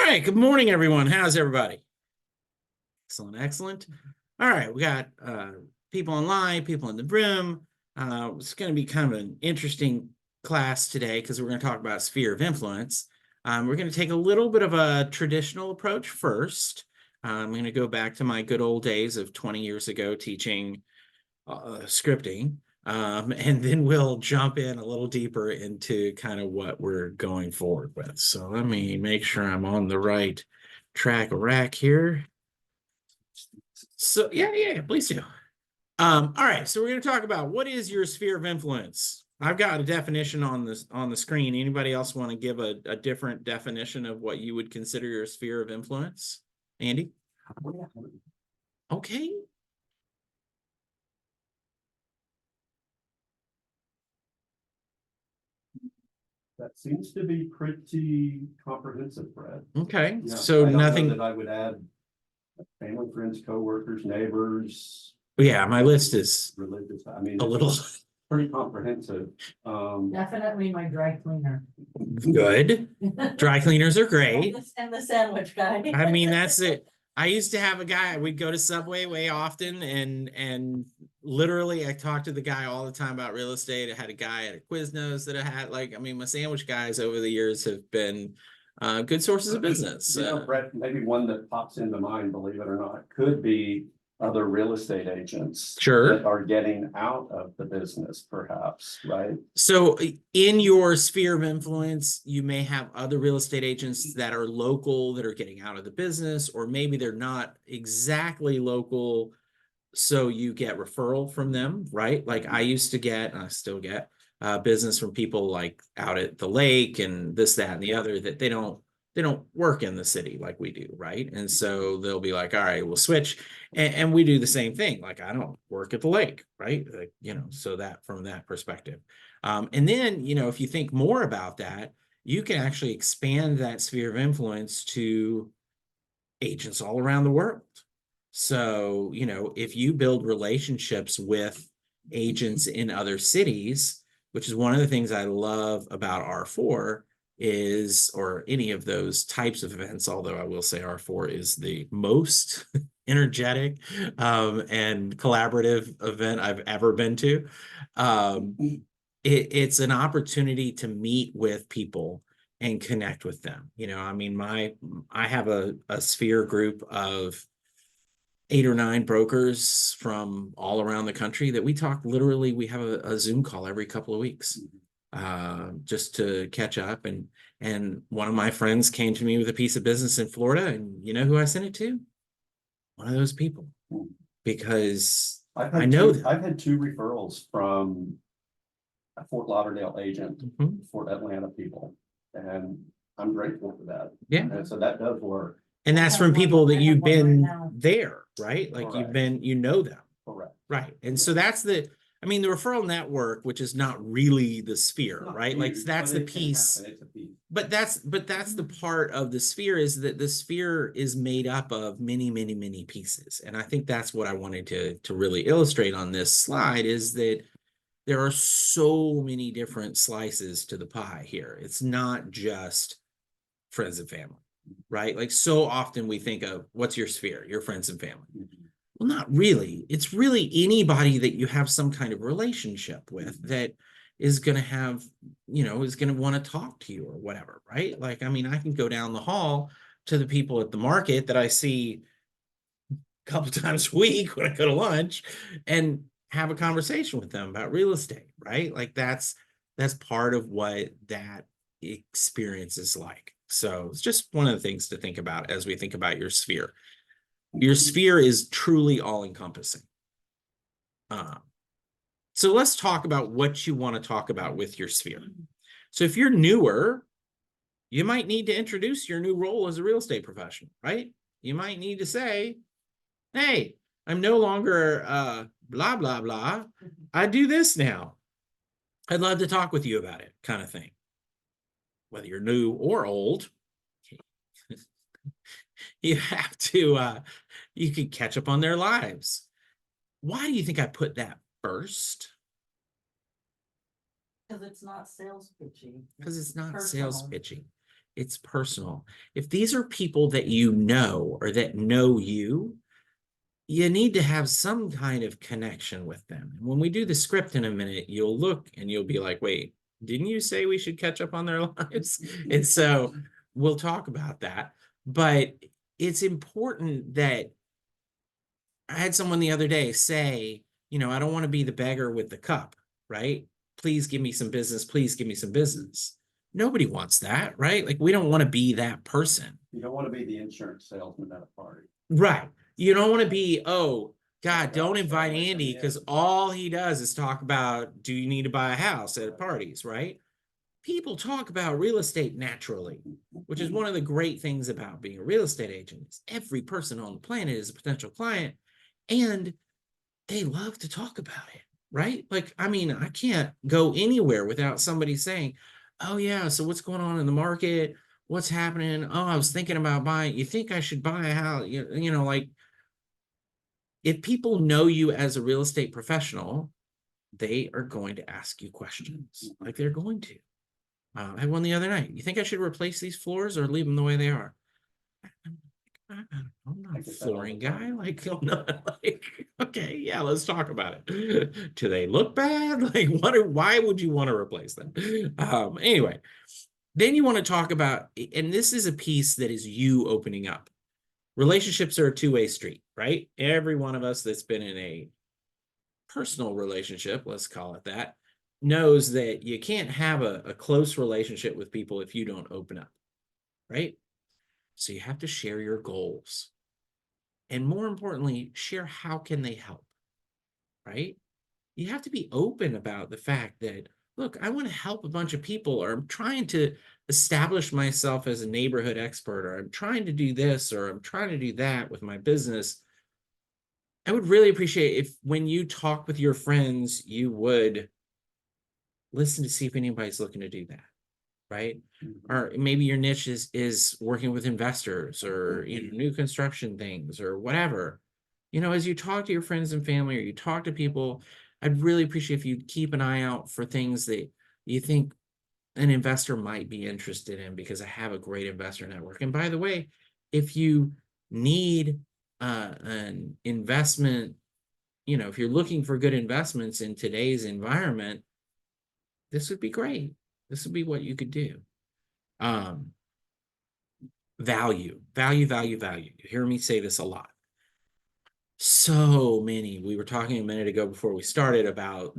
right, good morning, everyone. How's everybody? Excellent, excellent. All right, we got people online, people in the room. It's going to be kind of an interesting class today because we're going to talk about sphere of influence. We're going to take a little bit of a traditional approach first. I'm going to go back to my good old days of 20 years ago teaching scripting. And then we'll jump in a little deeper into kind of what we're going forward with. So let me make sure I'm on the right track rack here. So yeah, please do. All right, so we're going to talk about what is your sphere of influence. I've got a definition on the screen. Anybody else want to give a different definition of what you would consider your sphere of influence? Andy? Okay. That seems to be pretty comprehensive, Brad. Okay, Yeah, so I don't know nothing. that I would add family, friends, coworkers, neighbors. Yeah, my list is Religious. I mean, a little pretty comprehensive. Definitely my dry cleaner. good. Dry cleaners are great. And the sandwich guy. I mean, that's it. I used to have a guy, we'd go to Subway way often, and literally I talked to the guy all the time about real estate. I had a guy at a Quiznos that I had, my sandwich guys over the years have been good sources of business. Brett, maybe one that pops into mind, believe it or not, could be other real estate agents. Sure. That are getting out of the business, perhaps, right? So in your sphere of influence, you may have other real estate agents that are local that are getting out of the business, or maybe they're not exactly local. So you get referral from them, right? Like I used to get, and I still get business from people like out at the lake and this, that, and the other that they don't work in the city like we do, right? And so they'll be like, all right, we'll switch. And we do the same thing. Like I don't work at the lake, right? Like, so that from that perspective. And then, if you think more about that, you can actually expand that sphere of influence to agents all around the world. So, if you build relationships with agents in other cities, which is one of the things I love about R4 is, or any of those types of events, although I will say R4 is the most energetic and collaborative event I've ever been to. It's an opportunity to meet with people and connect with them. I have a sphere group of 8 or 9 brokers from all around the country that we talk. Literally, we have a Zoom call every couple of weeks just to catch up. And one of my friends came to me with a piece of business in Florida, and you know who I sent it to? One of those people, because I know them. I've had 2 referrals from a Fort Lauderdale agent, Fort Atlanta people, and I'm grateful for that. Yeah. And so that does work. And that's from people that you've been there, right? Like Correct. you've been, them. Correct. Right. And so that's the referral network, which is not really the sphere, right? Like that's the piece. But that's the part of the sphere, is that the sphere is made up of many, many, many pieces. And I think that's what I wanted to really illustrate on this slide, is that there are so many different slices to the pie here. It's not just friends and family, right? Like so often we think of, what's your sphere? Your friends and family. Well, not really. It's really anybody that you have some kind of relationship with that is going to have, is going to want to talk to you or whatever, right? Like, I can go down the hall to the people at the market that I see a couple times a week when I go to lunch and have a conversation with them about real estate, right? Like that's part of what that experience is like. So it's just one of the things to think about as we think about your sphere. Your sphere is truly all-encompassing. So let's talk about what you want to talk about with your sphere. So if you're newer, you might need to introduce your new role as a real estate professional, right? You might need to say, hey, I'm no longer blah, blah, blah. I do this now. I'd love to talk with you about it, kind of thing. Whether you're new or old, you have to, you can catch up on their lives. Why do you think I put that first? Because it's not sales pitching. Because it's not Personal. sales pitching. It's personal. If these are people that you know or that know you, you need to have some kind of connection with them. And when we do the script in a minute, you'll look and you'll be like, wait, didn't you say we should catch up on their lives? And so we'll talk about that. But it's important that I had someone the other day say, you know, I don't want to be the beggar with the cup, right? Please give me some business. Please give me some business. Nobody wants that, right? Like, we don't want to be that person. You don't want to be the insurance salesman at a party. Right. You don't want to be, oh, God, don't gosh, invite like, Andy yeah. because all he does is talk about, do you need to buy a house at parties, right? People talk about real estate naturally, which is one of the great things about being a real estate agent. Is every person on the planet is a potential client, and they love to talk about it, right? Like, I mean, I can't go anywhere without somebody saying, oh yeah, so what's going on in the market? What's happening? Oh, I was thinking about buying. You think I should buy a house? You know, like, if people know you as a real estate professional, they are going to ask you questions. Like, they're going to. I had one the other night. You think I should replace these floors or leave them the way they are? I'm not a flooring guy. Like, I'm not like, okay, yeah, let's talk about it. Do they look bad? Like, why would you want to replace them? Anyway, then you want to talk about, and this is a piece that is you opening up. Relationships are a two-way street, right? Every one of us that's been in a personal relationship, let's call it that, knows that you can't have a close relationship with people if you don't open up, right? So you have to share your goals. And more importantly, share how can they help, right? You have to be open about the fact that, look, I want to help a bunch of people, or I'm trying to establish myself as a neighborhood expert, or I'm trying to do this, or I'm trying to do that with my business. I would really appreciate if when you talk with your friends, you would listen to see if anybody's looking to do that, right? Or maybe your niche is working with investors, or new construction things, or whatever. As you talk to your friends and family, or you talk to people, I'd really appreciate if you keep an eye out for things that you think an investor might be interested in, because I have a great investor network. And by the way, if you need an investment, if you're looking for good investments in today's environment, this would be great. This would be what you could do. Value. You hear me say this a lot. So many. We were talking a minute ago before we started about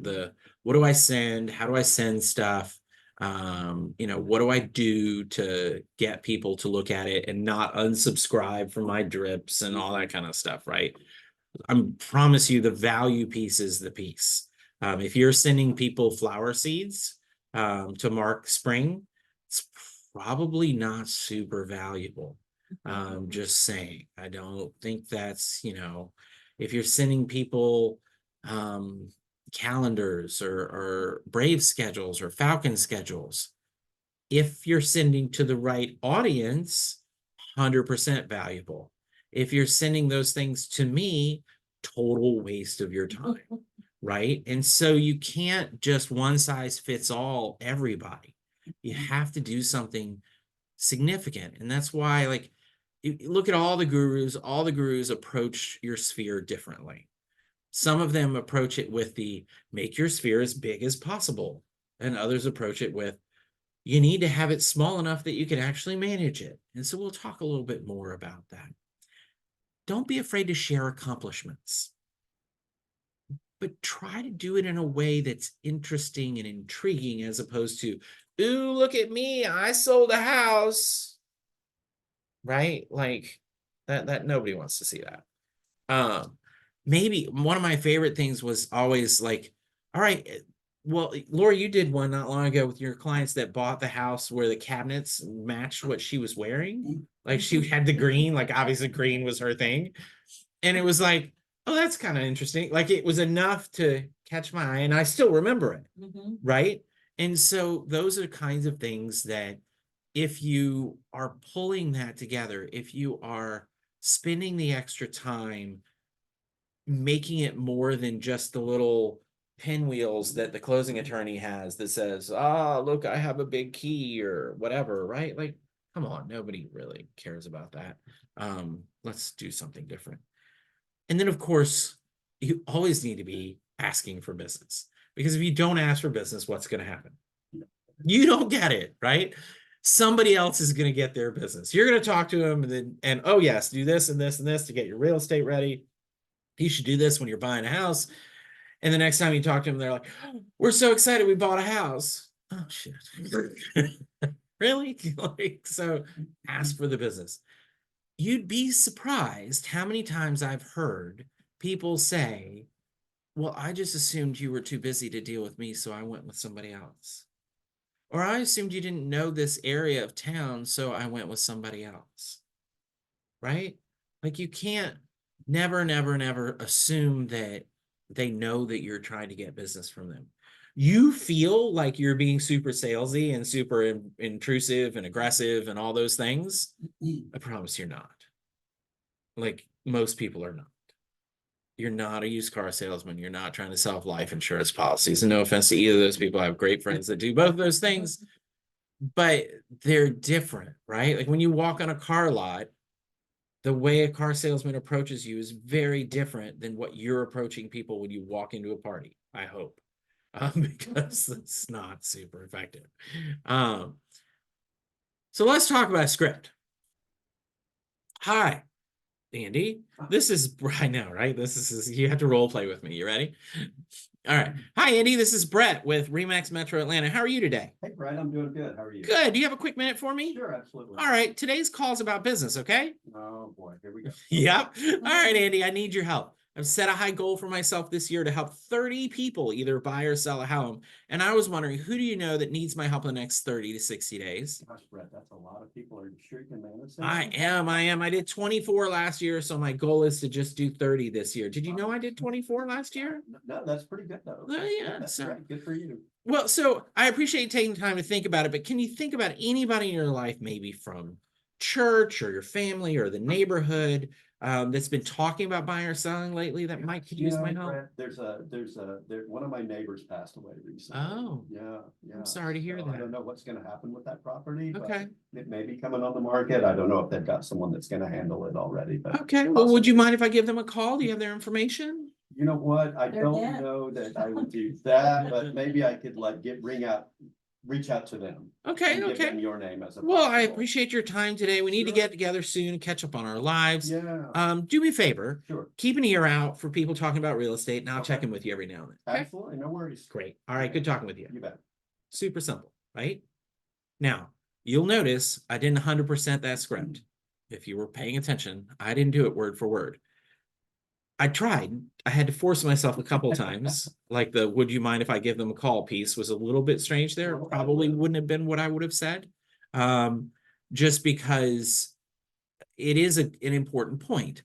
what do I send? How do I send stuff? What do I do to get people to look at it and not unsubscribe from my drips and all that kind of stuff, right? I promise you the value piece is the piece. If you're sending people flower seeds to mark spring, it's probably not super valuable. Just saying. I don't think that's, if you're sending people calendars or Brave schedules or Falcon schedules, if you're sending to the right audience, 100% valuable. If you're sending those things to me, total waste of your time, right? And so you can't just one size fits all everybody. You have to do something significant. And that's why, like, look at all the gurus approach your sphere differently. Some of them approach it with make your sphere as big as possible. And others approach it with, you need to have it small enough that you can actually manage it. And so we'll talk a little bit more about that. Don't be afraid to share accomplishments, but try to do it in a way that's interesting and intriguing, as opposed to, ooh, look at me, I sold a house, right? Like that nobody wants to see that. Maybe one of my favorite things was always like, all right, well, Laura, you did one not long ago with your clients that bought the house where the cabinets matched what she was wearing. Like, she had the green, like obviously green was her thing. And it was like, oh, that's kind of interesting. Like, it was enough to catch my eye, and I still remember it. Right. And so those are the kinds of things that, if you are pulling that together, if you are spending the extra time making it more than just the little pinwheels that the closing attorney has that says, look, I have a big key or whatever, right? Like, Come on, nobody really cares about that. Let's do something different. And then, of course, you always need to be asking for business, because if you don't ask for business, what's going to happen? You don't get it, right? Somebody else is going to get their business. You're going to talk to them and oh yes, do this and this and this to get your real estate ready. You should do this when you're buying a house. And the next time you talk to them, they're like, oh, we're so excited we bought a house. Oh shit. Really? Like, so ask for the business. You'd be surprised how many times I've heard people say, well, I just assumed you were too busy to deal with me, so I went with somebody else. Or I assumed you didn't know this area of town, so I went with somebody else. Right? Like, you can't never assume that they know that you're trying to get business from them. You feel like you're being super salesy and super intrusive and aggressive and all those things. I promise you're not. Like, most people are not. You're not a used car salesman. You're not trying to sell life insurance policies. And no offense to either of those people. I have great friends that do both of those things, but they're different, right? Like, when you walk on a car lot, the way a car salesman approaches you is very different than what you're approaching people when you walk into a party, I hope. Because it's not super effective. So let's talk about script. Hi, Andy. This is, I know, right? This is, you have to role play with me. You ready? All right. Hi, Andy. This is Brett with Remax Metro Atlanta. How are you today? Hey, Brett, I'm doing good. How are you? Good. Do you have a quick minute for me? Sure, absolutely. All right. Today's call is about business, okay? Oh boy, here we go. Yep. All right, Andy, I need your help. I've set a high goal for myself this year to help 30 people either buy or sell a home. And I was wondering, who do you know that needs my help in the next 30 to 60 days? Gosh, Brett, that's a lot of people. Are you sure you can manage that? I am. I did 24 last year, so my goal is to just do 30 this year. Did you know I did 24 last year? No, that's pretty good though. Yeah, That's so great. Good for you. well, so I appreciate taking time to think about it, but can you think about anybody in your life, maybe from church or your family or the neighborhood, that's been talking about buying or selling lately that might could use my help? Brett, one of my neighbors passed away recently. Oh. Yeah. I'm sorry to hear So that. I don't know what's gonna happen with that property. but Okay. It may be coming on the market. I don't know if they've got someone that's gonna handle it already, but. Okay. Well, would you mind if I give them a call? Do you have their information? You know what? I They're don't dead. know that I would do that, but maybe I could like reach out to them. Okay. And give Okay. them your name as a. Well, I possible- appreciate your time today. We need to Sure. get together soon and catch up on our lives. Yeah, Do me a favor. sure. Keep an ear out for people talking about real estate, and I'll Okay. check in with you every now and then. Okay? Absolutely, no worries. Great. All right. Good talking with you. You bet. Super simple, right? Now, you'll notice I didn't 100% that script. If you were paying attention, I didn't do it word for word. I tried. I had to force myself a couple times. Like the "would you mind if I give them a call" piece was a little bit strange there. Well, Probably wouldn't have been what I would have said. Just because it is an important point.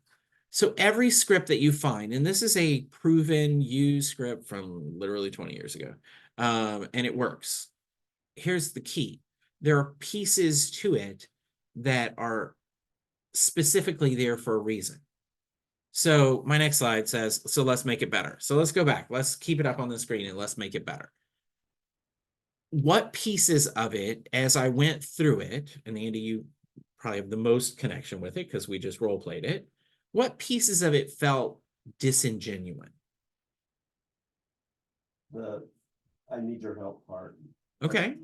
So every script that you find, and this is a proven used script from literally 20 years ago, and it works. Here's the key. There are pieces to it that are specifically there for a reason. So my next slide says, so let's make it better. So let's go back. Let's keep it up on the screen and let's make it better. What pieces of it, as I went through it, and Andy, you probably have the most connection with it because we just role played it. What pieces of it felt disingenuous? I need your help part. Okay,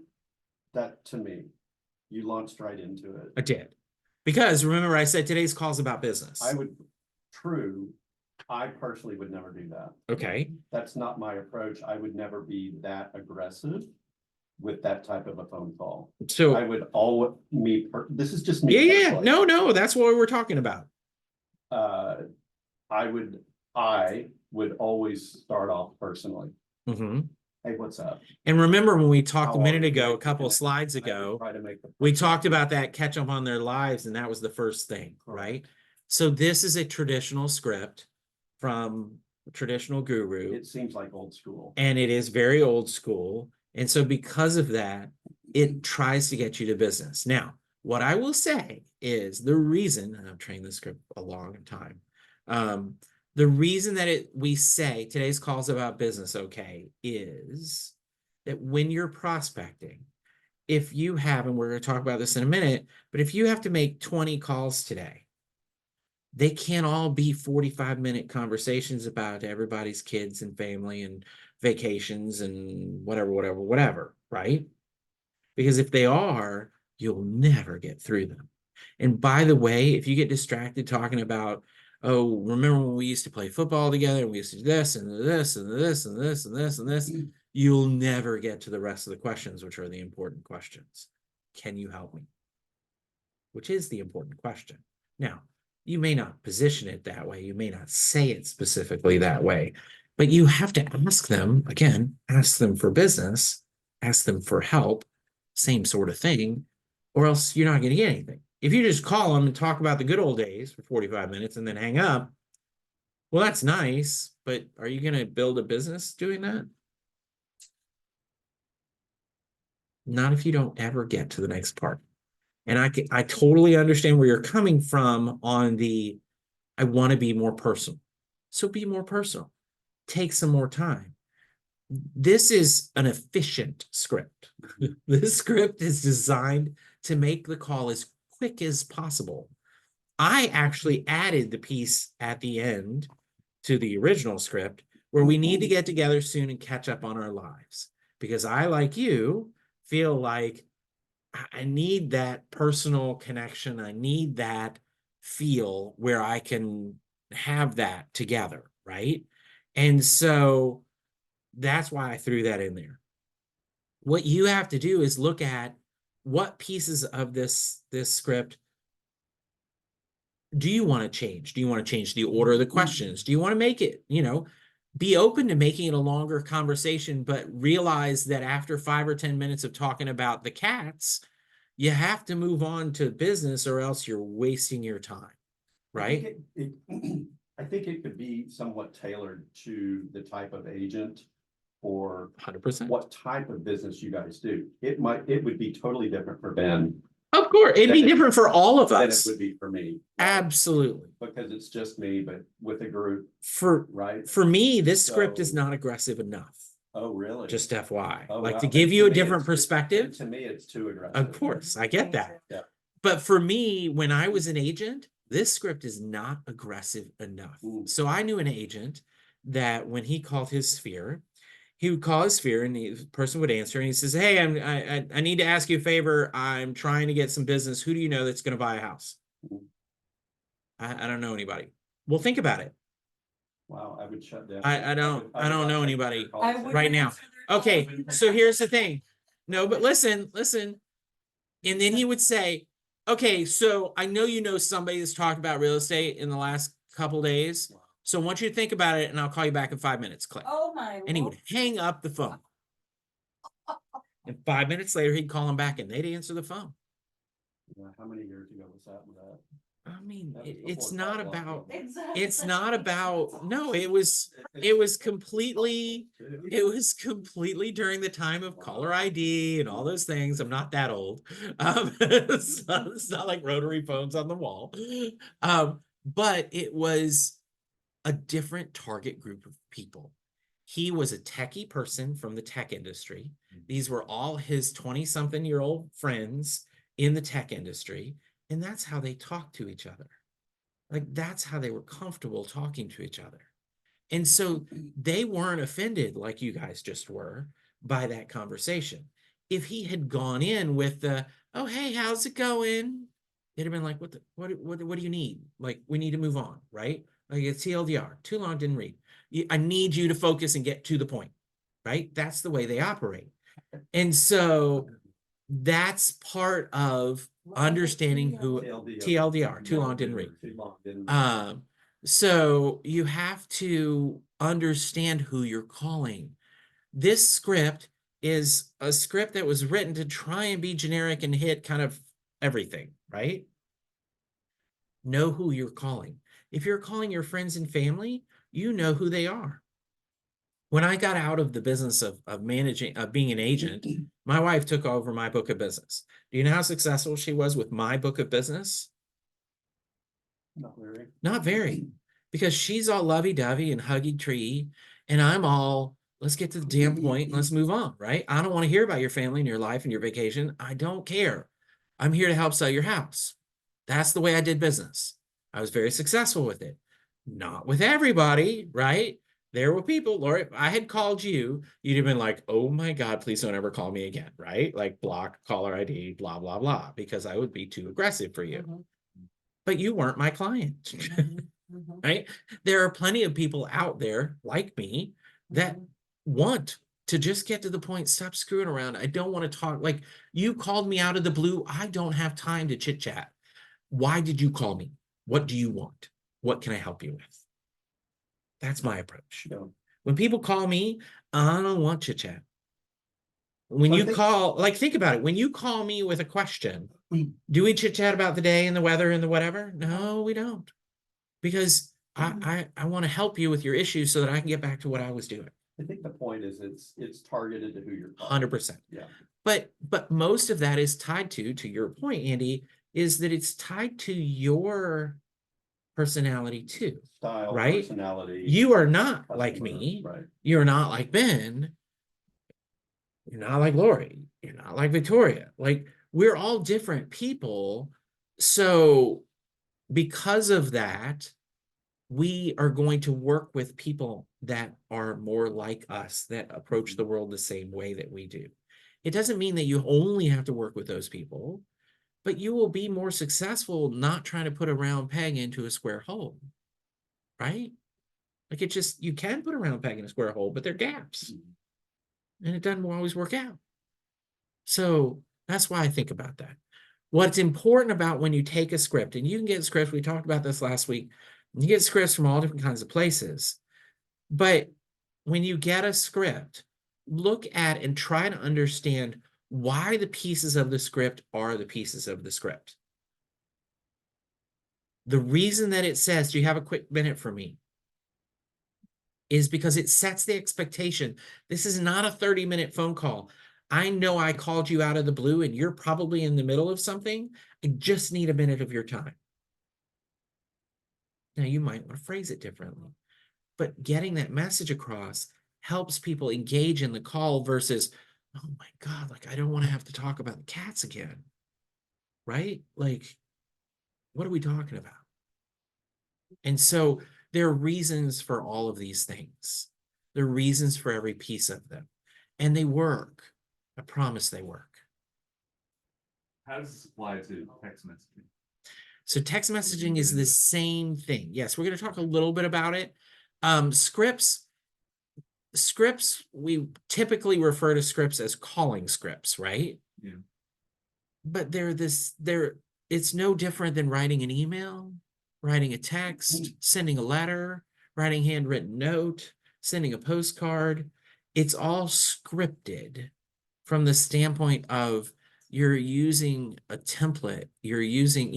That to me, you launched right into it. I did. Because remember I said today's call's about business. I personally would never do that. Okay, That's not my approach. I would never be that aggressive with that type of a phone call. so I would this is just me. yeah, personally. no, that's what we're talking about. I would always start off personally. Mm-hmm. Hey, what's up? And remember when we talked a How are minute you? ago, a Great to couple of connect. slides I would ago, try to make the we person- talked about that catch up on their lives, and that was the first thing, right? So this is a traditional script from a traditional guru, It seems like old school. and it is very old school. And so because of that, it tries to get you to business. Now, what I will say is the reason, and I've trained this script a long time, the reason that we say today's call's about business, okay, is that when you're prospecting if you have, and we're going to talk about this in a minute, but if you have to make 20 calls today, they can't all be 45-minute conversations about everybody's kids and family and vacations and whatever, right? Because if they are, you'll never get through them. And by the way, if you get distracted talking about, oh, remember when we used to play football together and we used to do this and this and this and this and this and this, you'll never get to the rest of the questions, which are the important questions. Can you help me? Which is the important question. Now, you may not position it that way. You may not say it specifically that way, but you have to ask them, again, ask them for business, ask them for help, same sort of thing, or else you're not going to get anything. If you just call them and talk about the good old days for 45 minutes and then hang up, well, that's nice, but are you going to build a business doing that? Not if you don't ever get to the next part. And I totally understand where you're coming from on the, I want to be more personal. So be more personal. Take some more time. This is an efficient script. This script is designed to make the call as quick as possible. I actually added the piece at the end to the original script where we need to get together soon and catch up on our lives. Because I, like you, feel like I need that personal connection. I need that feel where I can have that together, right? And so that's why I threw that in there. What you have to do is look at what pieces of this script do you want to change? Do you want to change the order of the questions? Do you want to make it, be open to making it a longer conversation, but realize that after 5 or 10 minutes of talking about the cats, you have to move on to business or else you're wasting your time, right? I think it could be somewhat tailored to the type of agent or 100%. what type of business you guys do. It would be totally different for Ben. Of course, it'd be different for all of us. Than it would be for me. Absolutely. Because it's just me, but with a group, right? For me, this script is not aggressive enough. Oh, really? Just FYI. Oh, like wow. to give you a different To perspective. me, it's too aggressive. Of course, I get that. Yeah. But for me, when I was an agent, this script is not aggressive enough. So I knew an agent that when he called his sphere, he would call his sphere and the person would answer and he says, hey, I need to ask you a favor. I'm trying to get some business. Who do you know that's going to buy a house? I don't know anybody. Well, think about it. Wow, I would shut down. I don't know anybody right now. answer their Okay, calls. so here's the thing. No, but listen. And then he would say, okay, so I know you know somebody that's talked about real estate in the last couple days. So I want you to think about it and I'll call you back in 5 minutes. Click. Oh my. And he would hang up the phone. And 5 minutes later, he'd call him back and they'd answer the phone. Yeah, how many years ago was that? I mean, That was it's before not Bob about, Lofton. Exactly. it's not about, no, it was completely during the time of caller ID and all those things. I'm not that old. It's not like rotary phones on the wall. But it was a different target group of people. He was a techie person from the tech industry. These were all his 20-something-year-old friends in the tech industry. And that's how they talked to each other. Like, that's how they were comfortable talking to each other. And so they weren't offended like you guys just were by that conversation. If he had gone in with the, oh, hey, how's it going? They'd have been like, what do you need? Like, we need to move on, right? Like, it's TLDR, too long, didn't read. I need you to focus and get to the point, right? That's the way they operate. And so that's part of understanding who TLDR, too long, didn't read. So you have to understand who you're calling. This script is a script that was written to try and be generic and hit kind of everything, right? Know who you're calling. If you're calling your friends and family, you know who they are. When I got out of the business of being an agent, my wife took over my book of business. Do you know how successful she was with my book of business? Not very. Not very, because she's all lovey-dovey and huggy-tree, and I'm all let's get to the damn point and let's move on, right? I don't want to hear about your family and your life and your vacation. I don't care. I'm here to help sell your house. That's the way I did business. I was very successful with it. Not with everybody, right? There were people, Laura, if I had called you, you'd have been like, oh my God, please don't ever call me again, right? Like block, caller ID, blah, blah, blah, because I would be too aggressive for you. Mhm. But you weren't my client, Mhm. Mhm. right? There are plenty of people out there like me that Mhm. want to just get to the point, stop screwing around. I don't want to talk. Like, you called me out of the blue. I don't have time to chit chat. Why did you call me? What do you want? What can I help you with? That's my approach. Yeah. When people call me, I don't want chit chat. When I you think- call, like, think about it. When you call me with a question, Mm. do we chit chat about the day and the weather and the whatever? No, we don't. Because I want to help you with your issues so that I can get back to what I was doing. I think the point is it's targeted to who you're calling. 100%. Yeah. But most of that is tied to your point, Andy, is that it's tied to your personality too. Style, Right? personality. You are not like customer, me. Right. You're not like Ben. You're not like Lori. You're not like Victoria. Like, we're all different people. So because of that, we are going to work with people that are more like us, that approach the world the same way that we do. It doesn't mean that you only have to work with those people, but you will be more successful not trying to put a round peg into a square hole, right? Like, it just, you can put a round peg in a square hole, but there are gaps, and it doesn't always work out. So that's why I think about that. What's important about when you take a script, and you can get scripts, we talked about this last week, you get scripts from all different kinds of places, but when you get a script, look at and try to understand why the pieces of the script are the pieces of the script. The reason that it says, do you have a quick minute for me? Is because it sets the expectation. This is not a 30-minute phone call. I know I called you out of the blue and you're probably in the middle of something. I just need a minute of your time. Now, you might want to phrase it differently, but getting that message across helps people engage in the call versus, oh my God, like, I don't want to have to talk about the cats again, right? Like, what are we talking about? And so there are reasons for all of these things. There are reasons for every piece of them, and they work. I promise they work. How does this apply to text messaging? So text messaging is the same thing. Yes, we're going to talk a little bit about it. Scripts, we typically refer to scripts as calling scripts, right? Yeah. But it's no different than writing an email, writing a text, sending a letter, writing a handwritten note, sending a postcard. It's all scripted from the standpoint of you're using a template. You're using,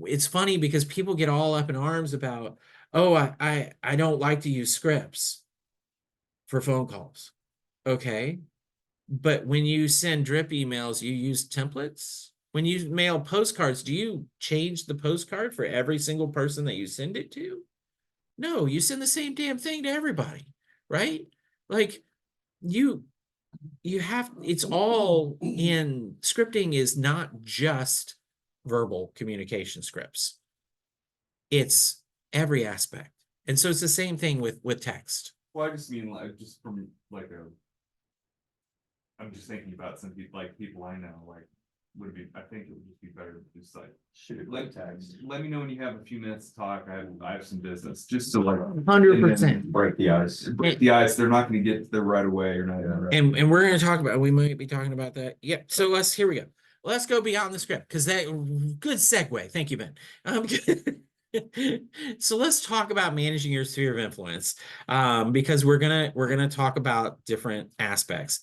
it's funny because people get all up in arms about, oh, I don't like to use scripts for phone calls. Okay. But when you send drip emails, you use templates. When you mail postcards, do you change the postcard for every single person that you send it to? No, you send the same damn thing to everybody, right? Like, you have, it's all in, scripting is not just verbal communication scripts. It's every aspect. And so it's the same thing with text. Well, I just mean like just from like I'm just thinking about some people, like people I know, like I think it would just be better to just like Shoot a like quick text. let me know when you have a few minutes to talk. I have some business, just so like 100%. Break the ice. break the ice. They're not going to get there right away or not. And we're going to talk about, we might be talking about that. Yep. So here we go. Let's go beyond the script, because that, good segue. Thank you, Ben. So let's talk about managing your sphere of influence, because we're gonna talk about different aspects.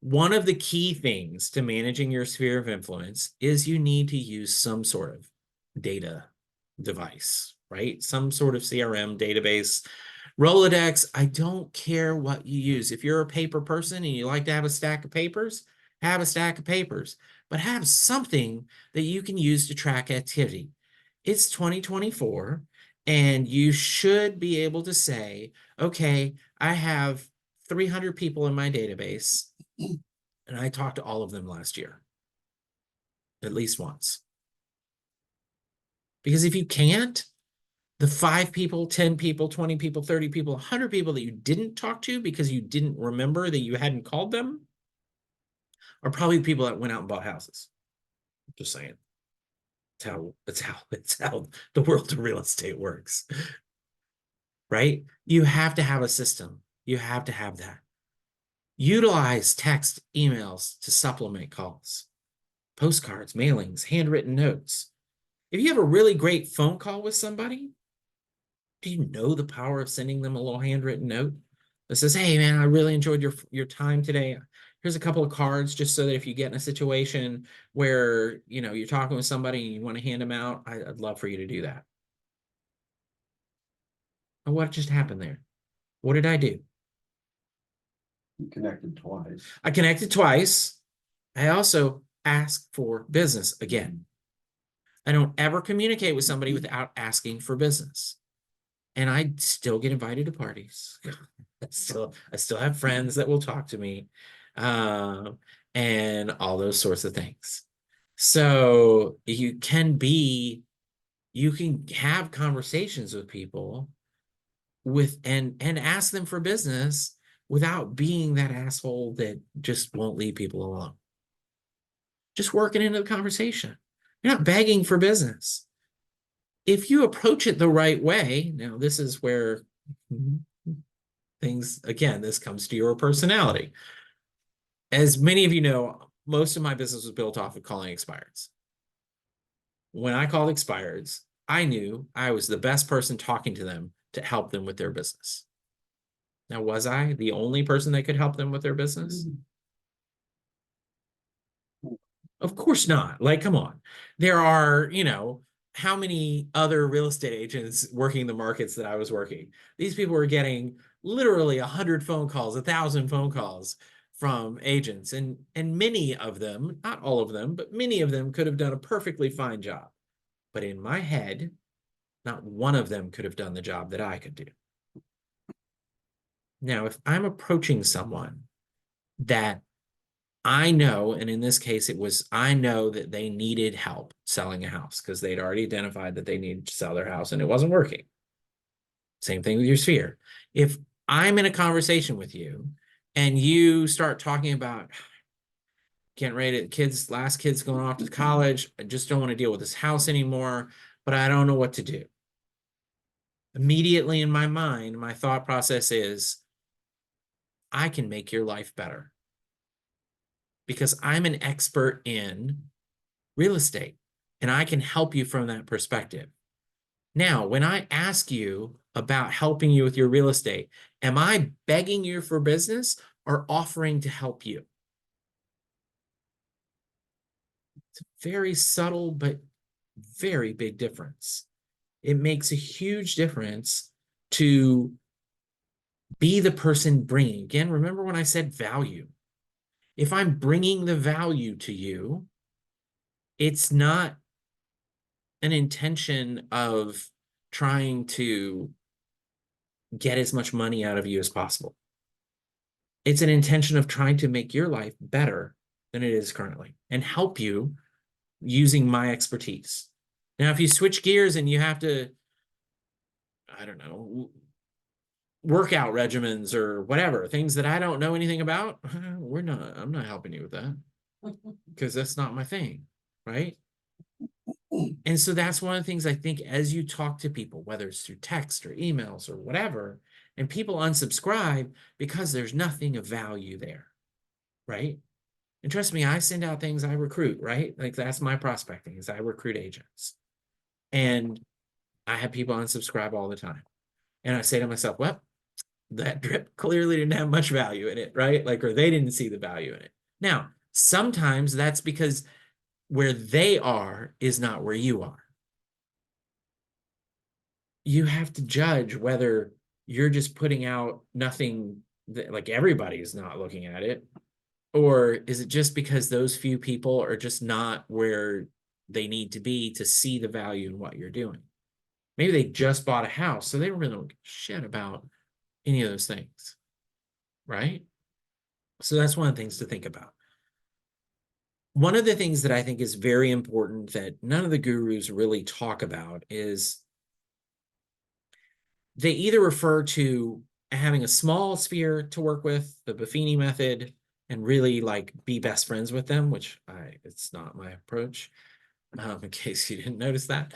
One of the key things to managing your sphere of influence is you need to use some sort of data device, right? Some sort of CRM database, Rolodex. I don't care what you use. If you're a paper person and you like to have a stack of papers, have a stack of papers, but have something that you can use to track activity. It's 2024, and you should be able to say, okay, I have 300 people in my database, and I talked to all of them last year, at least once. Because if you can't, the 5 people, 10 people, 20 people, 30 people, 100 people that you didn't talk to because you didn't remember that you hadn't called them are probably people that went out and bought houses. Just saying. It's how the world of real estate works. Right? You have to have a system. You have to have that. Utilize text, emails to supplement calls, postcards, mailings, handwritten notes. If you have a really great phone call with somebody, do you know the power of sending them a little handwritten note that says, hey man, I really enjoyed your time today. Here's a couple of cards just so that if you get in a situation where, you know, you're talking with somebody and you want to hand them out, I'd love for you to do that. And what just happened there? What did I do? You connected twice. I connected twice. I also asked for business again. I don't ever communicate with somebody without asking for business. And I still get invited to parties. I still have friends that will talk to me, and all those sorts of things. So you can have conversations with people and ask them for business without being that asshole that just won't leave people alone. Just working into the conversation. You're not begging for business. If you approach it the right way, now this is where things, again, this comes to your personality. As many of you know, most of my business was built off of calling expireds. When I called expireds, I knew I was the best person talking to them to help them with their business. Now, was I the only person that could help them with their business? Of course not. Like, come on. There are, you know, how many other real estate agents working the markets that I was working? These people were getting literally 100 phone calls, 1,000 phone calls from agents. And many of them, not all of them, but many of them could have done a perfectly fine job. But in my head, not one of them could have done the job that I could do. Now, if I'm approaching someone that I know, and in this case, I know that they needed help selling a house because they'd already identified that they needed to sell their house and it wasn't working. Same thing with your sphere. If I'm in a conversation with you and you start talking about getting ready to last kid's going off to college, I just don't want to deal with this house anymore, but I don't know what to do. Immediately in my mind, my thought process is, I can make your life better. Because I'm an expert in real estate and I can help you from that perspective. Now, when I ask you about helping you with your real estate, am I begging you for business or offering to help you? It's a very subtle but very big difference. It makes a huge difference to be the person bringing. Again, remember when I said value? If I'm bringing the value to you, it's not an intention of trying to get as much money out of you as possible. It's an intention of trying to make your life better than it is currently and help you using my expertise. Now, if you switch gears and you have to, I don't know, workout regimens or whatever, things that I don't know anything about, I'm not helping you with that because that's not my thing, right? And so that's one of the things I think as you talk to people, whether it's through text or emails or whatever, and people unsubscribe because there's nothing of value there, right? And trust me, I send out things, I recruit, right? Like that's my prospecting is I recruit agents. And I have people unsubscribe all the time. And I say to myself, well, that drip clearly didn't have much value in it, right? Like, or they didn't see the value in it. Now, sometimes that's because where they are is not where you are. You have to judge whether you're just putting out nothing that, like everybody's not looking at it, or is it just because those few people are just not where they need to be to see the value in what you're doing. Maybe they just bought a house, so they don't really give a shit about any of those things, right? So that's one of the things to think about. One of the things that I think is very important that none of the gurus really talk about is they either refer to having a small sphere to work with, the Buffini method, and really like be best friends with them, which it's not my approach. In case you didn't notice that,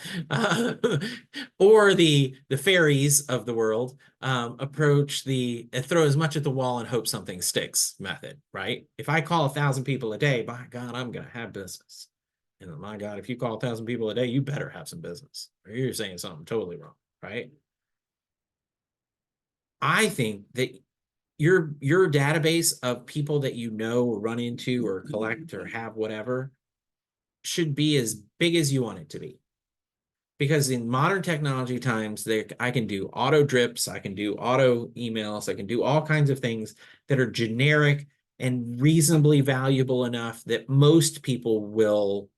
or the fairies of the world approach the throw as much at the wall and hope something sticks method, right? If I call 1,000 people a day, by God, I'm gonna have business. And my God, if you call 1,000 people a day, you better have some business, or you're saying something totally wrong, right? I think that your database of people that you know or run into or collect or have whatever should be as big as you want it to be. Because in modern technology times, I can do auto drips, I can do auto emails, I can do all kinds of things that are generic and reasonably valuable enough that most people will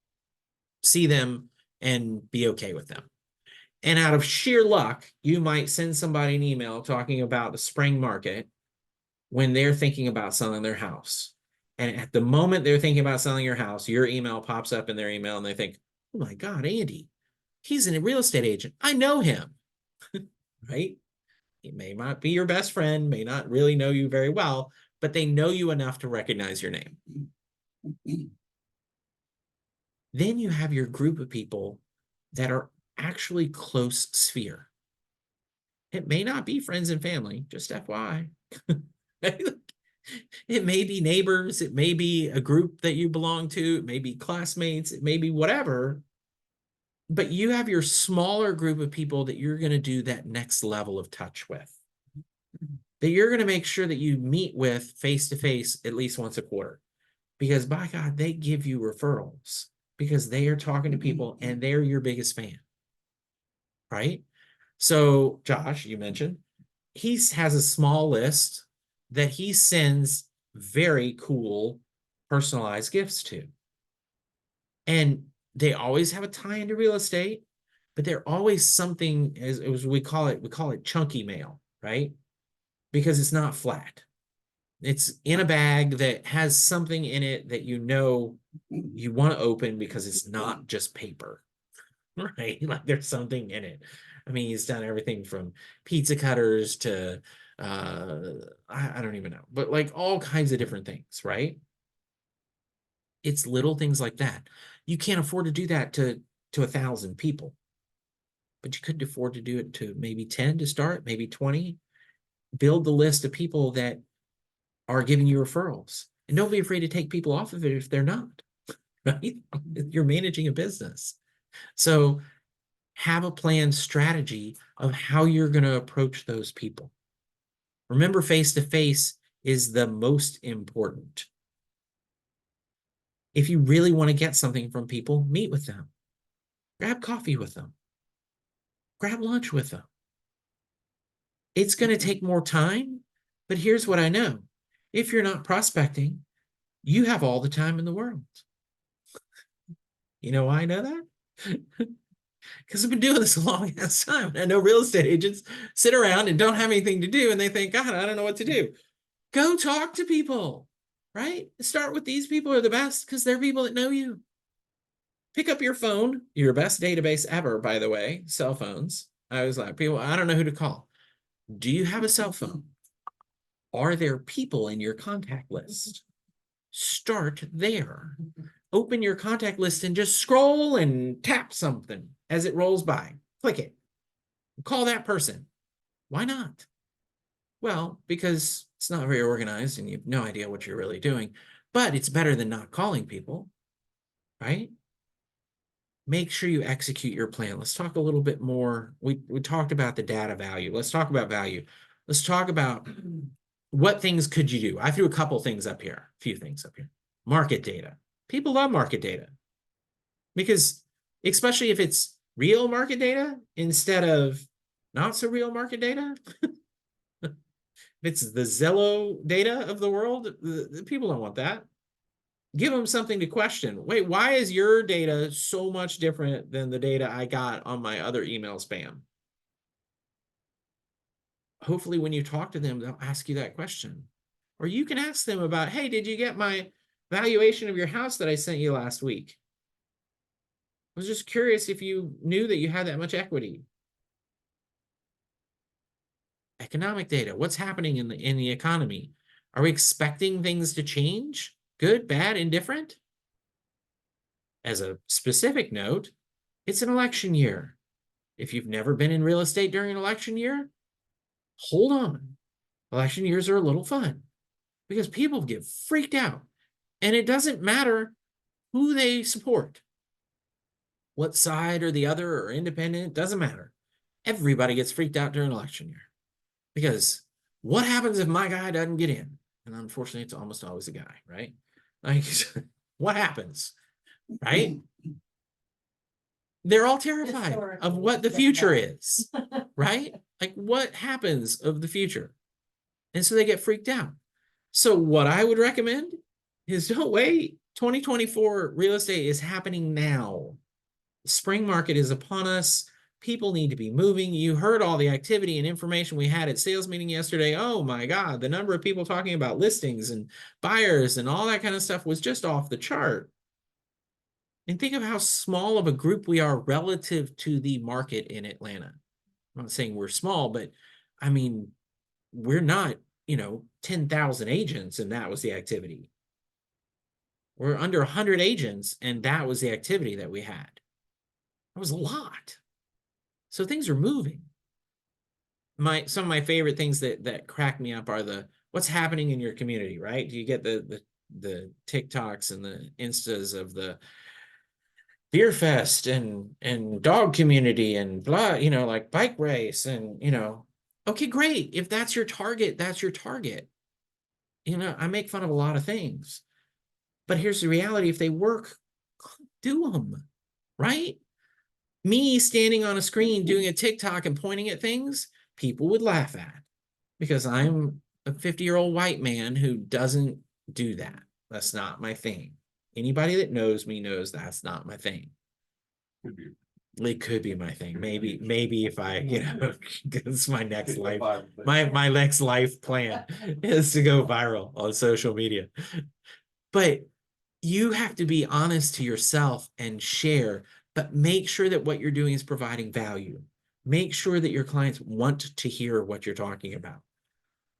see them and be okay with them. And out of sheer luck, you might send somebody an email talking about the spring market when they're thinking about selling their house. And at the moment they're thinking about selling your house, your email pops up in their email and they think, oh my God, Andy, he's a real estate agent. I know him, right? He may not be your best friend, may not really know you very well, but they know you enough to recognize your name. Then you have your group of people that are actually close sphere. It may not be friends and family, just FYI. It may be neighbors, it may be a group that you belong to, it may be classmates, it may be whatever. But you have your smaller group of people that you're going to do that next level of touch with, that you're going to make sure that you meet with face to face at least once a quarter. Because by God, they give you referrals because they are talking to people and they're your biggest fan, right? So Josh, you mentioned, he has a small list that he sends very cool personalized gifts to. And they always have a tie into real estate, but they're always something, as we call it chunky mail, right? Because it's not flat. It's in a bag that has something in it that you know you want to open because it's not just paper, right? Like there's something in it. I mean, he's done everything from pizza cutters to I don't even know, but like all kinds of different things, right? It's little things like that. You can't afford to do that to 1,000 people, but you could afford to do it to maybe 10 to start, maybe 20. Build the list of people that are giving you referrals, and don't be afraid to take people off of it if they're not, right? You're managing a business. So have a planned strategy of how you're going to approach those people. Remember, face-to-face is the most important. If you really want to get something from people, meet with them. Grab coffee with them. Grab lunch with them. It's going to take more time, but here's what I know. If you're not prospecting, you have all the time in the world. You know why I know that? Because I've been doing this a long ass time. I know real estate agents sit around and don't have anything to do, and they think, God, I don't know what to do. Go talk to people, right? Start with these people are the best because they're people that know you. Pick up your phone, your best database ever, by the way, cell phones. I was like, people, I don't know who to call. Do you have a cell phone? Are there people in your contact list? Start there. Open your contact list and just scroll and tap something as it rolls by. Click it. Call that person. Why not? Well, because it's not very organized and you have no idea what you're really doing, but it's better than not calling people, right? Make sure you execute your plan. Let's talk a little bit more. We talked about the data value. Let's talk about value. Let's talk about what things could you do? I threw a couple things up here, a few things up here. Market data. People love market data because especially if it's real market data instead of not so real market data. If it's the Zillow data of the world, the people don't want that. Give them something to question. Wait, why is your data so much different than the data I got on my other email spam? Hopefully when you talk to them, they'll ask you that question. Or you can ask them about, hey, did you get my valuation of your house that I sent you last week? I was just curious if you knew that you had that much equity. Economic data, what's happening in the economy? Are we expecting things to change? Good, bad, indifferent? As a specific note, it's an election year. If you've never been in real estate during an election year, hold on. Election years are a little fun because people get freaked out. And it doesn't matter who they support, what side or the other or independent, doesn't matter. Everybody gets freaked out during election year because what happens if my guy doesn't get in? And unfortunately, it's almost always a guy, right? Like, what happens, right? They're all terrified of what the future is, right? Like, what happens of the future? And so they get freaked out. So what I would recommend is don't wait. 2024 real estate is happening now. The spring market is upon us. People need to be moving. You heard all the activity and information we had at sales meeting yesterday. Oh my God, the number of people talking about listings and buyers and all that kind of stuff was just off the chart. And think of how small of a group we are relative to the market in Atlanta. I'm not saying we're small, but I mean, we're not, 10,000 agents and that was the activity. We're under 100 agents and that was the activity that we had. That was a lot. So things are moving. Some of my favorite things that crack me up are what's happening in your community, right? Do you get the TikToks and the Instas of the Beer Fest and dog community and blah, like bike race and, okay, great. If that's your target, that's your target. I make fun of a lot of things, but here's the reality. If they work, do them, right? Me standing on a screen doing a TikTok and pointing at things, people would laugh at because I'm a 50-year-old white man who doesn't do that. That's not my thing. Anybody that knows me knows that's not my thing. Could be. It could be my thing. Maybe if I, it's my next life. My next life plan is to go viral on social media. But you have to be honest to yourself and share, but make sure that what you're doing is providing value. Make sure that your clients want to hear what you're talking about.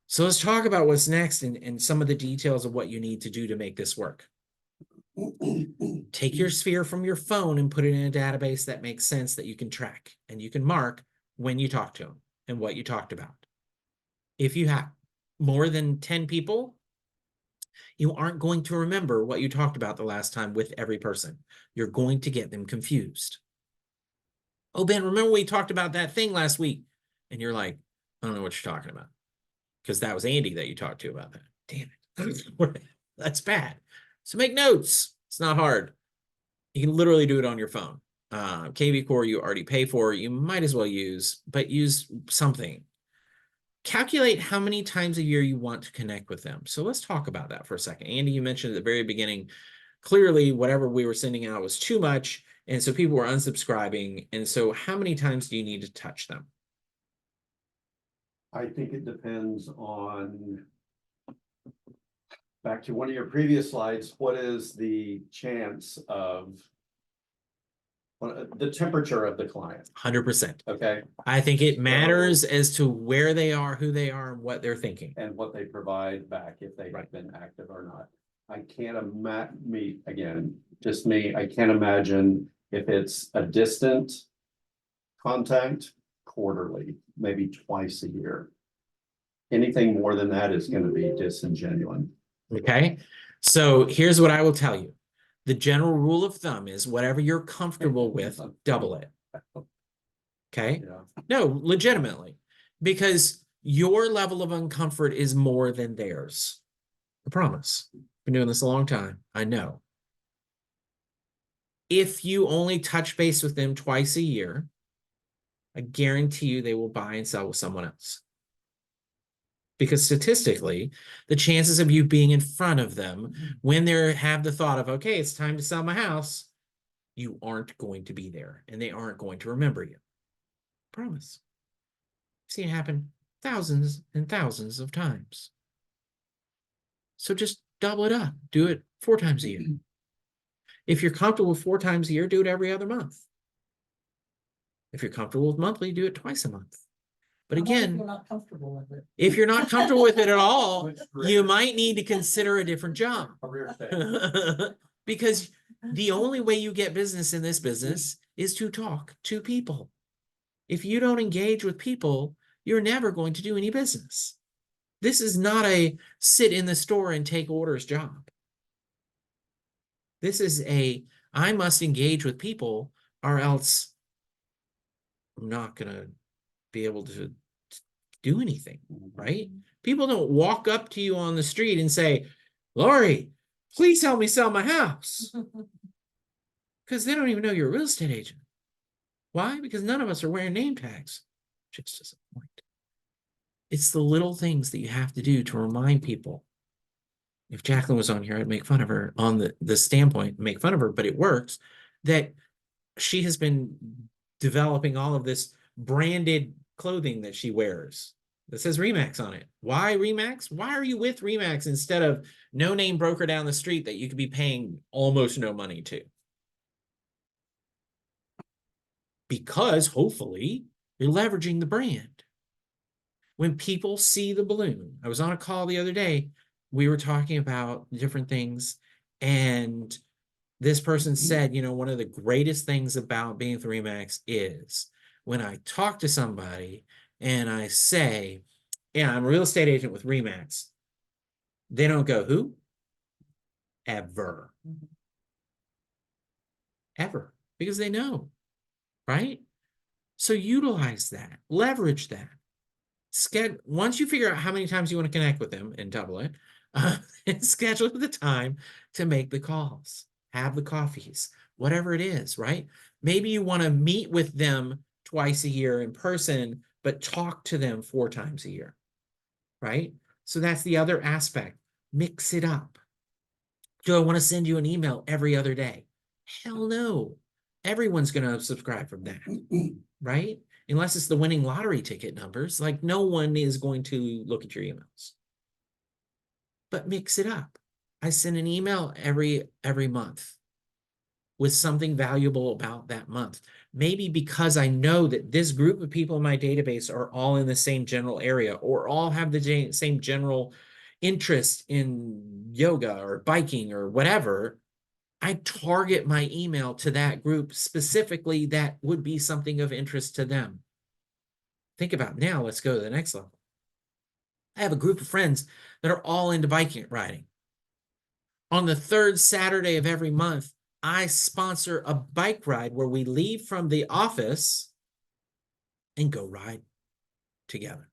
So let's talk about what's next and some of the details of what you need to do to make this work. Take your sphere from your phone and put it in a database that makes sense that you can track and you can mark when you talk to them and what you talked about. If you have more than 10 people, you aren't going to remember what you talked about the last time with every person. You're going to get them confused. Oh, Ben, remember we talked about that thing last week? And you're like, I don't know what you're talking about. Because that was Andy that you talked to about that. Damn it. That's bad. So make notes. It's not hard. You can literally do it on your phone. KV Core you already pay for. You might as well use, but use something. Calculate how many times a year you want to connect with them. So let's talk about that for a second. Andy, you mentioned at the very beginning, clearly whatever we were sending out was too much. And so people were unsubscribing. And so how many times do you need to touch them? I think it depends on, back to one of your previous slides, what is the chance of the temperature of the client? 100%. Okay. I think it matters as to where they are, who they are, and what they're thinking. And what they provide back, if they have been active or not. I can't imagine, I can't imagine if it's a distant contact quarterly, maybe twice a year. Anything more than that is going to be disingenuous. Okay. So here's what I will tell you. The general rule of thumb is whatever you're comfortable with, double it. Okay. Yeah. No, legitimately, because your level of uncomfort is more than theirs. I promise. Been doing this a long time. I know. If you only touch base with them twice a year, I guarantee you they will buy and sell with someone else. Because statistically, the chances of you being in front of them when they have the thought of, okay, it's time to sell my house, you aren't going to be there and they aren't going to remember you. Promise. I've seen it happen thousands and thousands of times. So just double it up, do it 4 times a year. If you're comfortable with 4 times a year, do it every other month. If you're comfortable with monthly, do it twice a month. But How about if again, you're not comfortable with it. if you're not comfortable with it at all, Which you might need to consider a different job. Career stage. Because the only way you get business in this business is to talk to people. If you don't engage with people, you're never going to do any business. This is not a sit in the store and take orders job. This is I must engage with people or else I'm not going to be able to do anything, right? People don't walk up to you on the street and say, Lori, please help me sell my house. Because they don't even know you're a real estate agent. Why? Because none of us are wearing name tags. Just as a point. It's the little things that you have to do to remind people. If Jacqueline was on here, I'd make fun of her on the standpoint, make fun of her, but it works, that she has been developing all of this branded clothing that she wears that says Remax on it. Why Remax? Why are you with Remax instead of no name broker down the street that you could be paying almost no money to? Because hopefully you're leveraging the brand. When people see the balloon, I was on a call the other day, we were talking about different things, and this person said, you know, one of the greatest things about being with Remax is when I talk to somebody and I say, yeah, I'm a real estate agent with Remax, they don't go, who? Ever. Ever. Because they know, right? So utilize that, leverage that. Once you figure out how many times you want to connect with them and double it, and schedule the time to make the calls, have the coffees, whatever it is, right? Maybe you want to meet with them twice a year in person, but talk to them 4 times a year, right? So that's the other aspect. Mix it up. Do I want to send you an email every other day? Hell no. Everyone's going to subscribe from that, right? Unless it's the winning lottery ticket numbers, like no one is going to look at your emails. But mix it up. I send an email every month with something valuable about that month. Maybe because I know that this group of people in my database are all in the same general area or all have the same general interest in yoga or biking or whatever. I target my email to that group specifically that would be something of interest to them. Think about it. Now, let's go to the next level. I have a group of friends that are all into biking riding. On the 3rd Saturday of every month, I sponsor a bike ride where we leave from the office and go ride together.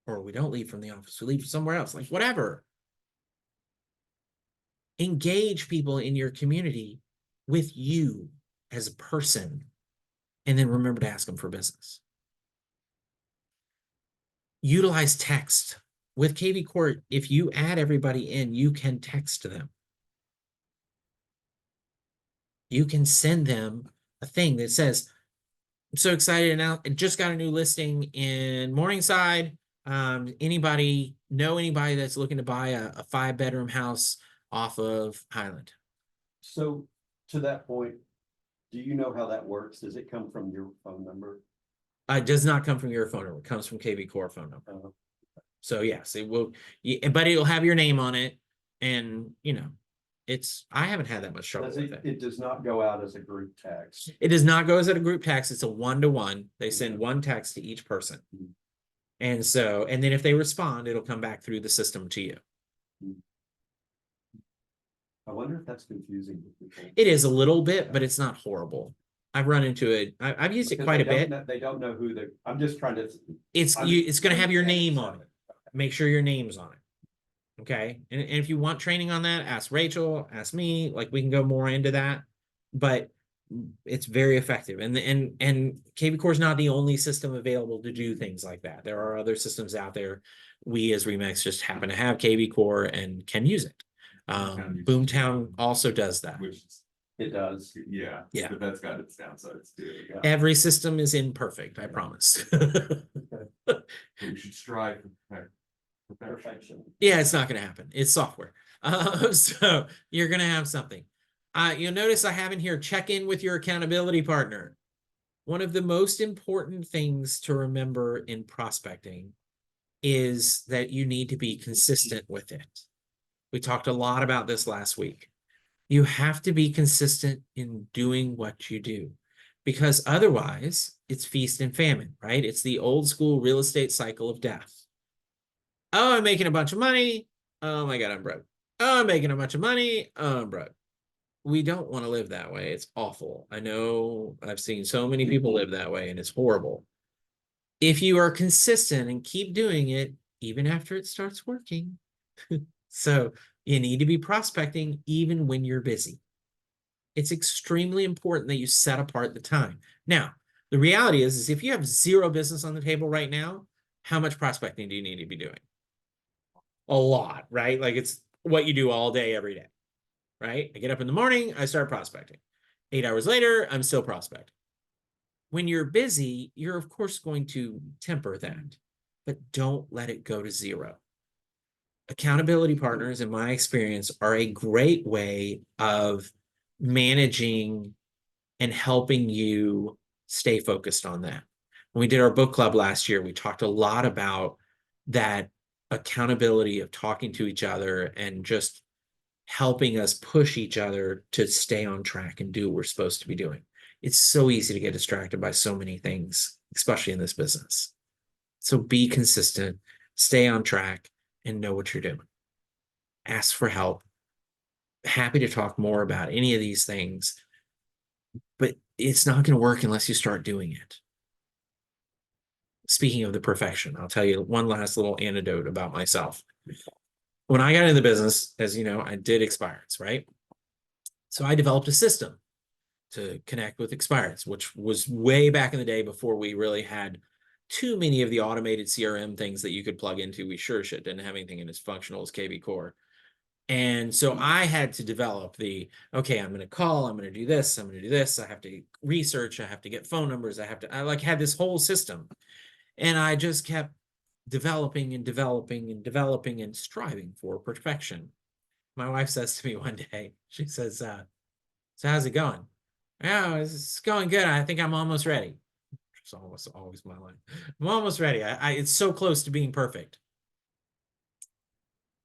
Or we don't leave from the office, we leave somewhere else, like whatever. Engage people in your community with you as a person, and then remember to ask them for business. Utilize text. With KV Court, if you add everybody in, you can text them. You can send them a thing that says, I'm so excited now, I just got a new listing in Morningside. Anybody know anybody that's looking to buy a 5-bedroom house off of Highland? So to that point, do you know how that works? Does it come from your phone number? It does not come from your phone number. It comes from KV Core phone number. So yes, it will, but it'll have your name on it. And you know, I haven't had that much trouble with it. It does not go out as a group text. It does not go as a group text. It's a 1-to-1. They send one text to each person. And so, and then if they respond, it'll come back through the system to you. I wonder if that's confusing to people. It is a little bit, but it's not horrible. I've run into it. I've used it Because quite a they bit. don't know- They don't know who I'm just trying to. It's going to have your name on it. Make sure your name's on it. Okay. And if you want training on that, ask Rachel, ask me, like we can go more into that, but it's very effective. And KV Core is not the only system available to do things like that. There are other systems out there. We as Remax just happen to have KV Core and can use it. Boomtown also does that. It does. Yeah. Yeah. But that's got its downsides too. Yeah. Every system is imperfect, I promise. We should strive for Perfection. Yeah, it's not gonna happen. It's software. So you're gonna have something. You'll notice I have in here, check in with your accountability partner. One of the most important things to remember in prospecting is that you need to be consistent with it. We talked a lot about this last week. You have to be consistent in doing what you do, because otherwise it's feast and famine, right? It's the old school real estate cycle of death. Oh, I'm making a bunch of money. Oh my God, I'm broke. Oh, I'm making a bunch of money. Oh, I'm broke. We don't want to live that way. It's awful. I know I've seen so many people live that way and it's horrible. If you are consistent and keep doing it, even after it starts working. So you need to be prospecting even when you're busy. It's extremely important that you set apart the time. Now, the reality is if you have zero business on the table right now, how much prospecting do you need to be doing? A lot, right? Like it's what you do all day, every day, right? I get up in the morning, I start prospecting. 8 hours later, I'm still prospecting. When you're busy, you're of course going to temper that, but don't let it go to zero. Accountability partners, in my experience, are a great way of managing and helping you stay focused on that. When we did our book club last year, we talked a lot about that accountability of talking to each other and just helping us push each other to stay on track and do what we're supposed to be doing. It's so easy to get distracted by so many things, especially in this business. So be consistent, stay on track, and know what you're doing. Ask for help. Happy to talk more about any of these things, but it's not going to work unless you start doing it. Speaking of the perfection, I'll tell you one last little anecdote about myself. When I got into the business, as you know, I did expireds, right? So I developed a system to connect with expireds, which was way back in the day before we really had too many of the automated CRM things that you could plug into. We sure shit didn't have anything as functional as KV Core. And so I had to develop okay, I'm going to call, I'm going to do this, I'm going to do this. I have to research, I have to get phone numbers. I like had this whole system. And I just kept developing and developing and developing and striving for perfection. My wife says to me one day, she says, so how's it going? Oh, it's going good. I think I'm almost ready. It's always my line. I'm almost ready. It's so close to being perfect.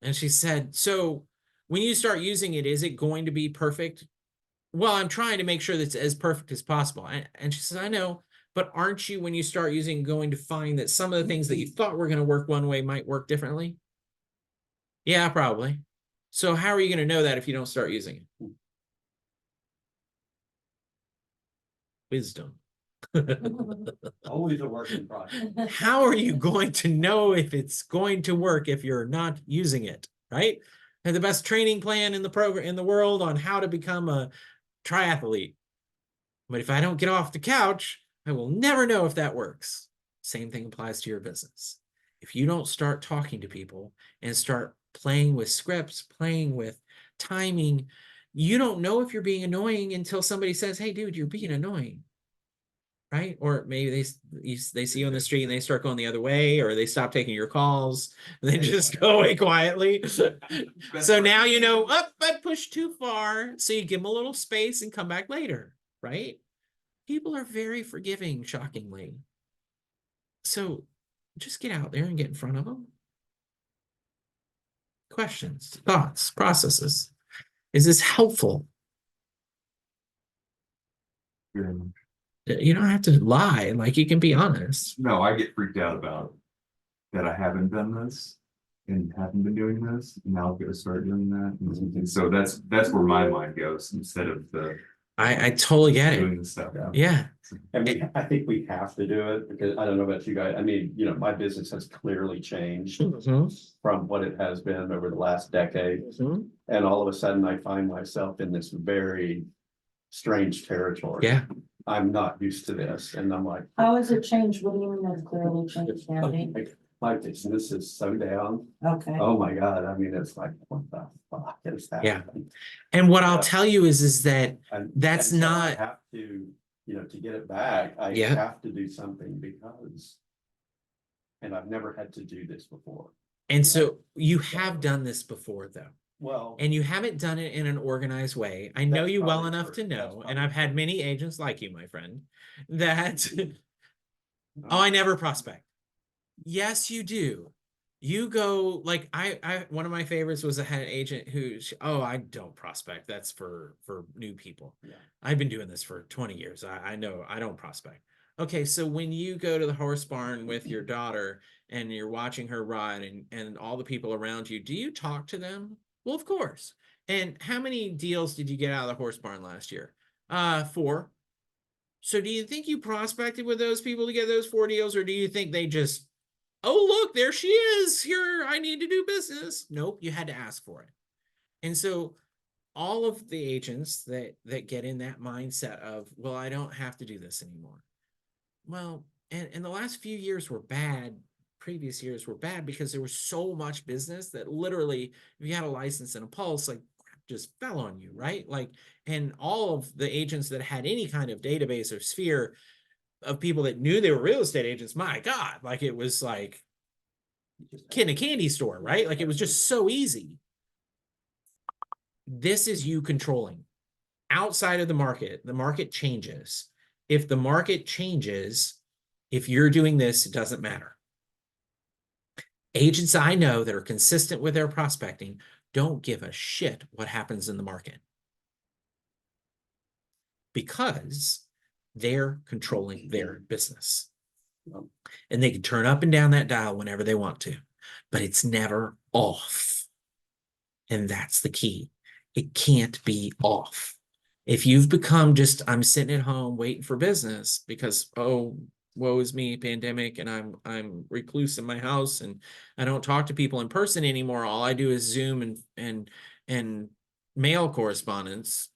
And she said, so when you start using it, is it going to be perfect? Well, I'm trying to make sure that it's as perfect as possible. And she says, I know, but aren't you, when you start using, going to find that some of the things that you thought were going to work one way might work differently? Yeah, probably. So how are you going to know that if you don't start using it? Wisdom. Always a work in progress. How are you going to know if it's going to work if you're not using it, right? And the best training plan in the program in the world on how to become a triathlete. But if I don't get off the couch, I will never know if that works. Same thing applies to your business. If you don't start talking to people and start playing with scripts, playing with timing, you don't know if you're being annoying until somebody says, hey, dude, you're being annoying. Right? Or maybe they see you on the street and they start going the other way, or they stop taking your calls. And they just go away quietly. So now you know, I pushed too far. So you give them a little space and come back later, right? People are very forgiving, shockingly. So just get out there and get in front of them. Questions, thoughts, processes. Is this helpful? Yeah. You don't have to lie. Like, you can be honest. No, I get freaked out about that I haven't done this and haven't been doing this, and now I'm gonna start doing that. And so that's where my mind goes instead of the I totally get it. doing the stuff. Yeah. And I think we have to do it because I don't know about you guys. I mean, you know, my business has clearly changed from what it has been over the last decade. And all of a sudden I find myself in this very strange territory. Yeah. I'm not used to this. And I'm like, How has it changed? What do you mean it's clearly changed, Andy? my business is so down. Okay. Oh my God. I mean, it's like, what the fuck is that? Yeah. And what I'll tell you is that And that's and so I not, have to, you know, to get it back, I Yeah. have to do something because. And I've never had to do this before. And so you have done this before though, Well, and you haven't done it in an organized way. I know That's you well probably enough true. to That's know, and probably I've had true. many agents like you, my friend, that, oh, I never prospect. Yes, you do. You go like one of my favorites was I had an agent who, oh, I don't prospect. That's for new people. Yeah. I've been doing this for 20 years. I know I don't prospect. Okay, so when you go to the horse barn with your daughter and you're watching her ride and all the people around you, do you talk to them? Well, of course. And how many deals did you get out of the horse barn last year? 4. So do you think you prospected with those people to get those 4 deals, or do you think they just, oh, look, there she is. Here, I need to do business. Nope, you had to ask for it. And so all of the agents that get in that mindset of, well, I don't have to do this anymore. Well, and the last few years were bad. Previous years were bad because there was so much business that literally, if you had a license and a pulse, like just fell on you, right? Like, and all of the agents that had any kind of database or sphere of people that knew they were real estate agents, my God, like it was like in a candy store, right? Like it was just so easy. This is you controlling. Outside of the market changes. If the market changes, if you're doing this, it doesn't matter. Agents I know that are consistent with their prospecting don't give a shit what happens in the market because they're controlling their business. And they can turn up and down that dial whenever they want to, but it's never off. And that's the key. It can't be off. If you've become just, I'm sitting at home waiting for business because, oh, woe is me, pandemic, and I'm recluse in my house and I don't talk to people in person anymore. All I do is Zoom and mail correspondence.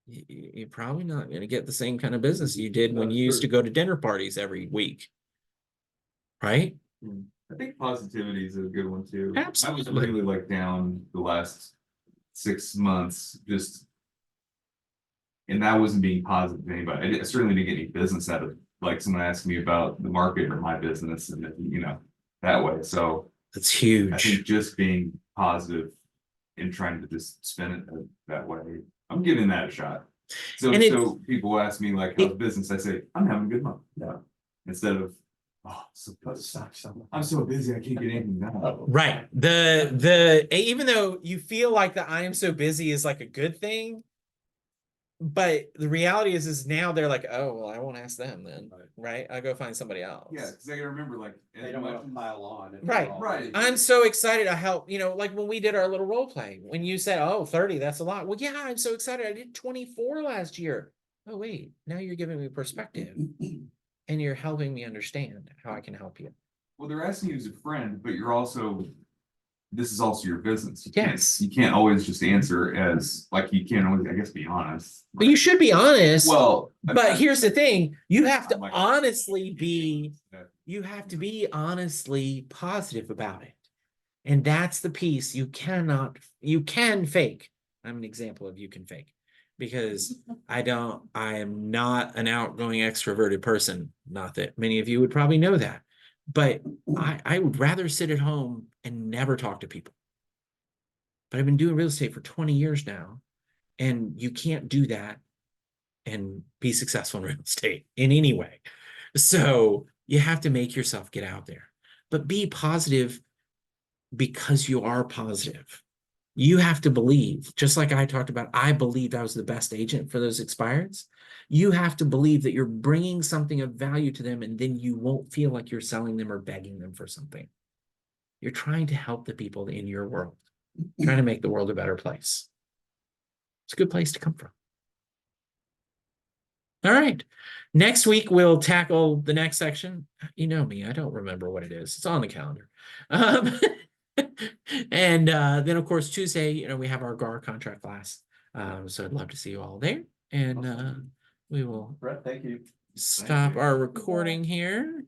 You're probably not going to get the same kind of business you did when you used to go to dinner parties every week. Right? I think positivity is a good one too. Absolutely. I was really like down the last 6 months, just, and that wasn't being positive to anybody. I certainly didn't get any business out of like someone asking me about the market or my business, and that way. So That's I huge. think just being positive and trying to just spin it that way, I'm giving that a shot. So so people ask me like, how's business? I say, I'm having a good month. Yeah. Instead of, oh, I'm so busy, I can't get anything done. Right. The even though you feel like the I am so busy is like a good thing, but the reality is now they're like, oh, well, I won't ask them then. Right. I'll go find somebody else. Yeah, because I gotta remember, like, they don't want to pile on. if Right. they're all- Right. I'm so excited to help, like when we did our little role play, when you said, oh, 30, that's a lot. Well, yeah, I'm so excited. I did 24 last year. Oh, wait, now you're giving me perspective and you're helping me understand how I can help you. Well, they're asking you as a friend, but this is also your business. Yes. You can't always just answer as, like, you can't always, I guess, be honest. But you should be honest. Well, But here's the thing, you have to I'm like- honestly be positive about it. And that's the piece you can fake. I'm an example of you can fake because I am not an outgoing extroverted person. Not that many of you would probably know that, but I would rather sit at home and never talk to people. But I've been doing real estate for 20 years now, and you can't do that and be successful in real estate in any way. So you have to make yourself get out there, but be positive because you are positive. You have to believe, just like I talked about, I believed I was the best agent for those expireds. You have to believe that you're bringing something of value to them, and then you won't feel like you're selling them or begging them for something. You're trying to help the people in your world, trying to make the world a better place. It's a good place to come from. All right. Next week, we'll tackle the next section. You know me, I don't remember what it is. It's on the calendar. And then, of course, Tuesday, we have our GAR contract class. So I'd love to see you all there. And we will Brett, thank you. stop our recording here.